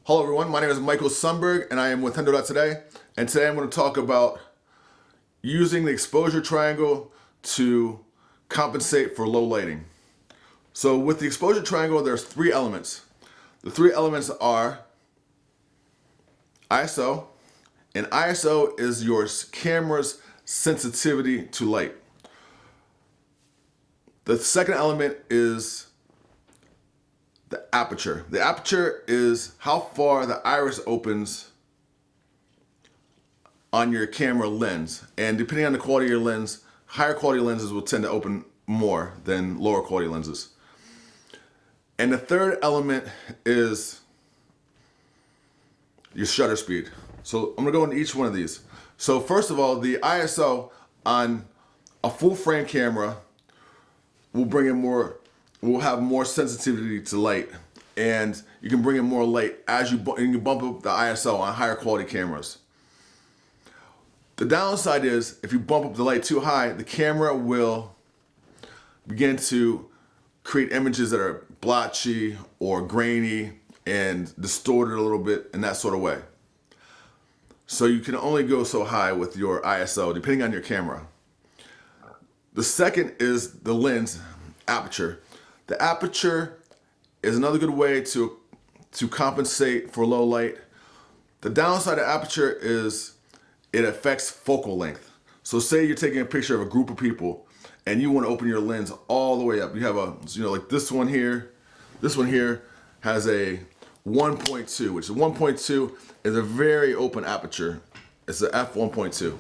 Hello everyone, my name is Michael Sundburg and I am with Hendo.Today, and today I'm going to talk about using the exposure triangle to compensate for low lighting. So with the exposure triangle there's three elements. The three elements are ISO, and ISO is your camera's sensitivity to light. The second element is the aperture. The aperture is how far the iris opens on your camera lens. And depending on the quality of your lens, higher quality lenses will tend to open more than lower quality lenses. And the third element is your shutter speed. So I'm gonna go into each one of these. So first of all, the ISO on a full frame camera will bring in will have more sensitivity to light, and you can bring in more light as you bump up the ISO on higher quality cameras. The downside is if you bump up the light too high, the camera will begin to create images that are blotchy or grainy and distorted a little bit in that sort of way. So you can only go so high with your ISO depending on your camera. The second is the lens aperture. The aperture is another good way to compensate for low light. The downside of aperture is it affects focal length. So say you're taking a picture of a group of people and you want to open your lens all the way up. You have like this one here has a 1.2, which is 1.2 is a very open aperture. It's an f1.2,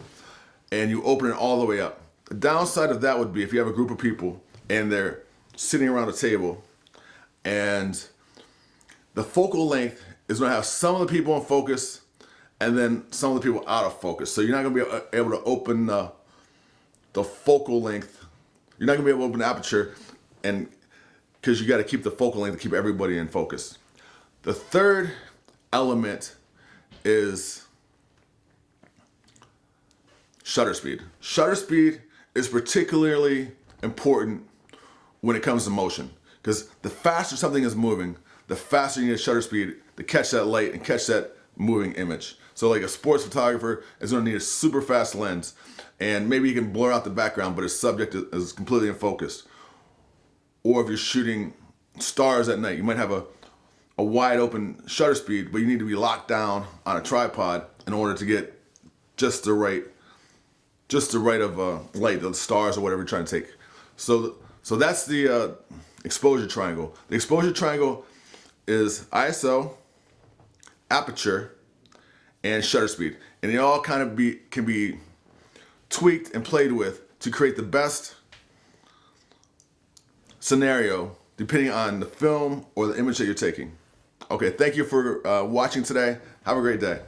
and you open it all the way up. The downside of that would be if you have a group of people and they're sitting around a table, and the focal length is going to have some of the people in focus and then some of the people out of focus. So you're not going to be able to open the focal length. You're not going to be able to open the aperture, and because you got to keep the focal length to keep everybody in focus. The third element is shutter speed. Shutter speed is particularly important when it comes to motion, because the faster something is moving, the faster you need shutter speed to catch that light and catch that moving image. So like a sports photographer is going to need a super fast lens, and maybe you can blur out the background but its subject is completely in focus. Or if you're shooting stars at night, you might have a wide open shutter speed, but you need to be locked down on a tripod in order to get just the right of light, the stars or whatever you're trying to take. So that's the exposure triangle. The exposure triangle is ISO, aperture, and shutter speed. And they all kind of can be tweaked and played with to create the best scenario depending on the film or the image that you're taking. Okay, thank you for watching today. Have a great day.